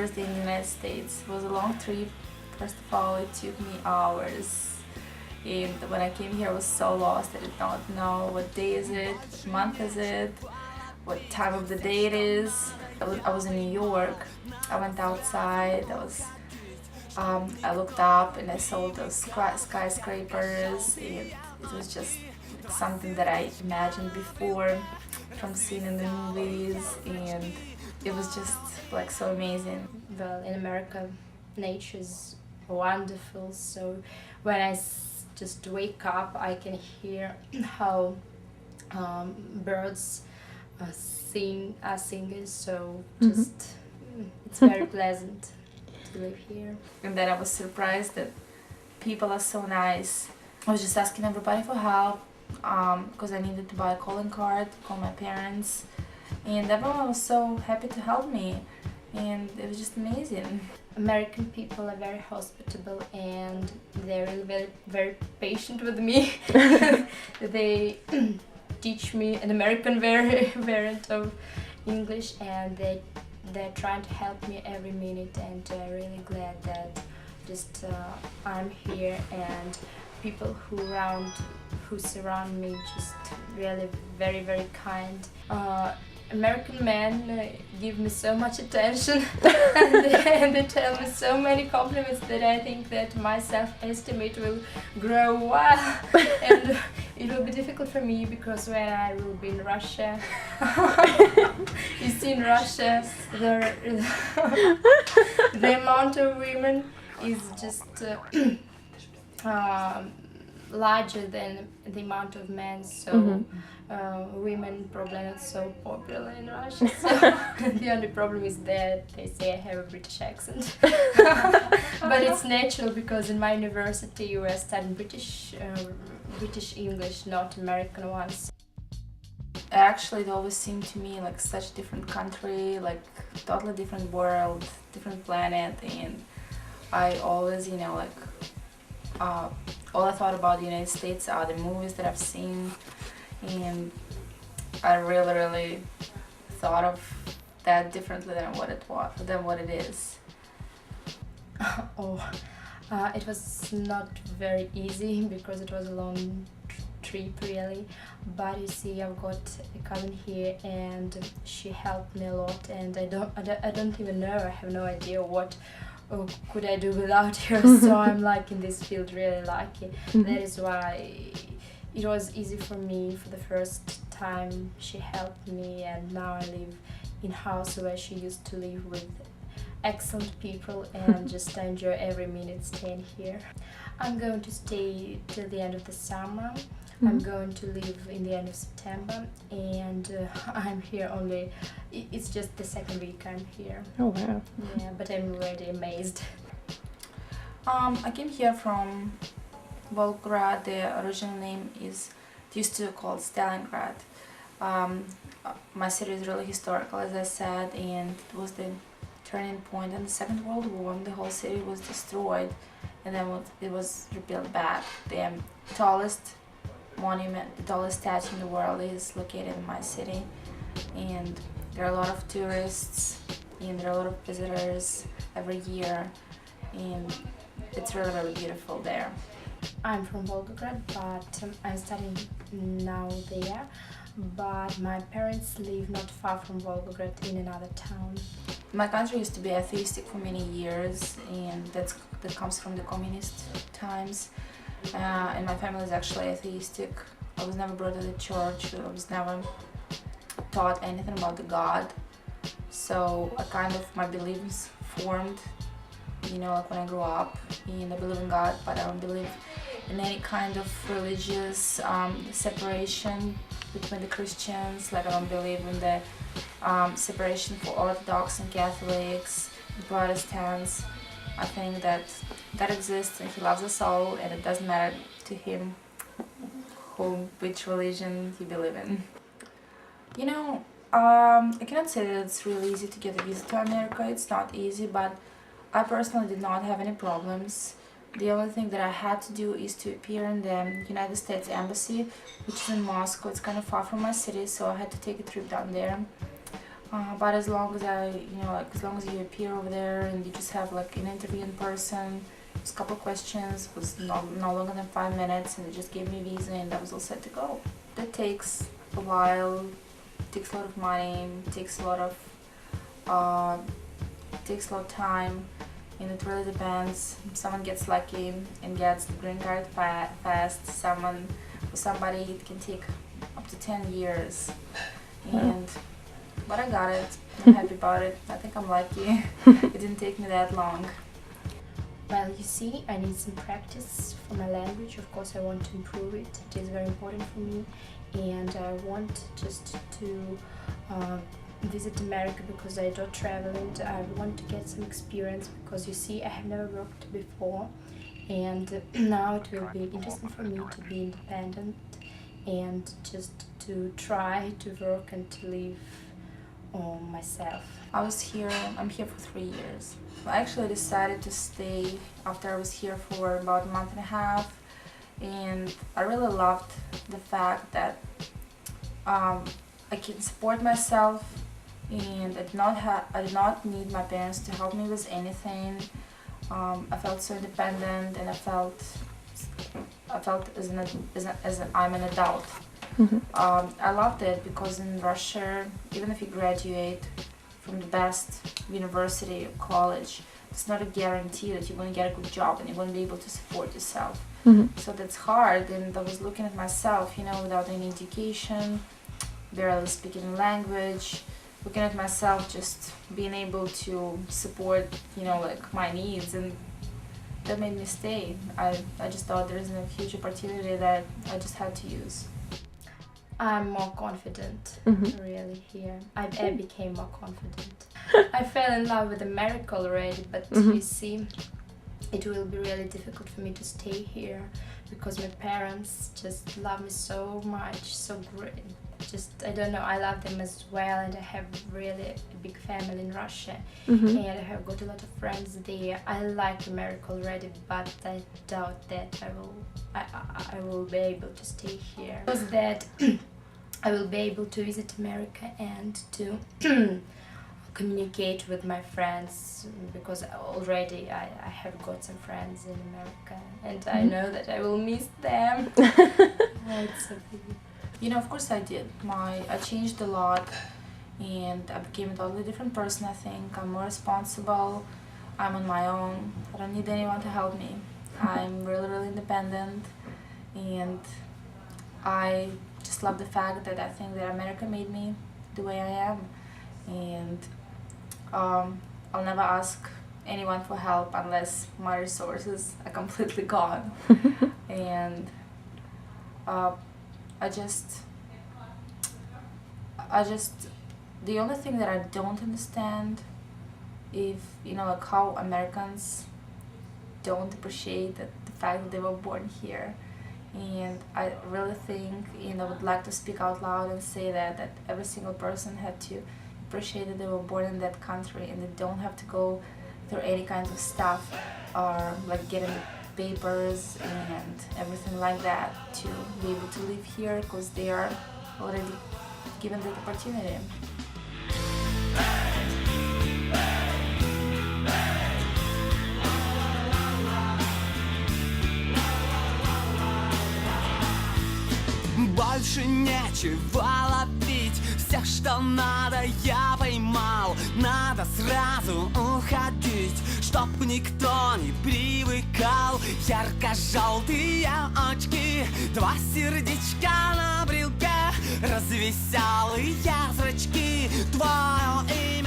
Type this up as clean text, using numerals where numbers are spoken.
first day in the United States. It was a long trip. First of all, it took me hours. And when I came here, I was so lost. I did not know what day is it, what month is it, what time of the day it is. I was in New York. I went outside. I looked up and I saw those skyscrapers. And it was just something that I imagined before from seeing in the movies, and it was just like so amazing. Well, in America, nature is wonderful. So when I just wake up, I can hear how birds are singing. So just it's very pleasant to live here. And then I was surprised that people are so nice. I was just asking everybody for help because I needed to buy a calling card, call my parents, and everyone was so happy to help me, and it was just amazing. American people are very hospitable and they're really very, very patient with me. They teach me an American variant of English, and they're trying to help me every minute, and I'm really glad that just I'm here, and people who surround me just really very, very kind. American men give me so much attention and they tell me so many compliments that I think that my self-estimate will grow wild, and it will be difficult for me because when I will be in Russia, you see in Russia the amount of women is just larger than the amount of men, so women probably not so popular in Russia. So the only problem is that they say I have a British accent. But it's natural because in my university we are studying British English, not American ones. Actually, it always seemed to me like such a different country, like totally different world, different planet, and I always, all I thought about the United States are the movies that I've seen, and I really thought of that differently than what it is. It was not very easy because it was a long trip really, but you see, I've got a cousin here and she helped me a lot, and I don't even know, I have no idea what could I do without her. So I'm like in this field really lucky. That is why it was easy for me. For the first time she helped me, and now I live in a house where she used to live with excellent people, and just enjoy every minute staying here. I'm going to stay till the end of the summer. I'm going to leave in the end of September, and I'm here only, it's just the second week I'm here. Oh wow. Yeah, but I'm already amazed. I came here from Volgograd. The original name is used to called Stalingrad. My city is really historical, as I said, and it was the turning point in the Second World War, when the whole city was destroyed, and then it was rebuilt back. The tallest monument, the tallest statue in the world is located in my city, and there are a lot of tourists and there are a lot of visitors every year, and it's really beautiful there. I'm from Volgograd, but I'm studying now there, but my parents live not far from Volgograd in another town. My country used to be atheistic for many years, and that comes from the communist times. And my family is actually atheistic. I was never brought to the church. I was never taught anything about the God. So my beliefs formed, like when I grew up. And I believe in God, but I don't believe in any kind of religious separation between the Christians. Like I don't believe in the separation for Orthodox and Catholics, Protestants. I think that exists, and he loves us all, and it doesn't matter to him which religion you believe in. I cannot say that it's really easy to get a visa to America. It's not easy, but I personally did not have any problems. The only thing that I had to do is to appear in the United States Embassy, which is in Moscow. It's kind of far from my city, so I had to take a trip down there. But as long as as long as you appear over there and you just have like an interview in person, just a couple questions, it was no longer than 5 minutes, and they just gave me a visa, and I was all set to go. That takes a while, takes a lot of money, takes a lot of time, and it really depends. Someone gets lucky and gets the green card fast. For somebody it can take up to 10 years. But I got it. I'm happy about it. I think I'm lucky. It didn't take me that long. Well, you see, I need some practice for my language. Of course, I want to improve it. It is very important for me, and I want just to visit America because I don't travel, and I want to get some experience because you see, I have never worked before, and now it will be interesting for me to be independent and just to try to work and to live on myself. I'm here for 3 years. I actually decided to stay after I was here for about a month and a half, and I really loved the fact that I can support myself, and I did not need my parents to help me with anything. I felt so independent, and I felt as I'm an adult. I loved it because in Russia, even if you graduate from the best university or college, it's not a guarantee that you're going to get a good job and you're going to be able to support yourself. So that's hard, and I was looking at myself, without any education, barely speaking language, looking at myself just being able to support, my needs, and that made me stay. I just thought there is a huge opportunity that I just had to use. I'm more confident, really, here. I became more confident. I fell in love with America already, but you see, it will be really difficult for me to stay here because my parents just love me so much, so great. I don't know, I love them as well, and I have really a big family in Russia, and I have got a lot of friends there. I like America already, but I doubt that I will be able to stay here. Because that I will be able to visit America and to communicate with my friends, because already I have got some friends in America, and I know that I will miss them. It's so big. Of course I did. I changed a lot, and I became a totally different person, I think. I'm more responsible. I'm on my own. I don't need anyone to help me. I'm really, really independent, and I just love the fact that I think that America made me the way I am, and I'll never ask anyone for help unless my resources are completely gone. And the only thing that I don't understand is, how Americans don't appreciate the fact that they were born here. And I really think, I would like to speak out loud and say that every single person had to appreciate that they were born in that country, and they don't have to go through any kinds of stuff, or like getting the papers and everything like that to be able to live here, because they are already given that opportunity. Больше нечего ловить, все, что надо, я поймал. Надо сразу уходить, чтоб никто не привыкал. Ярко-желтые очки, 2 сердечка на брелке, развеселые зрачки, твое имя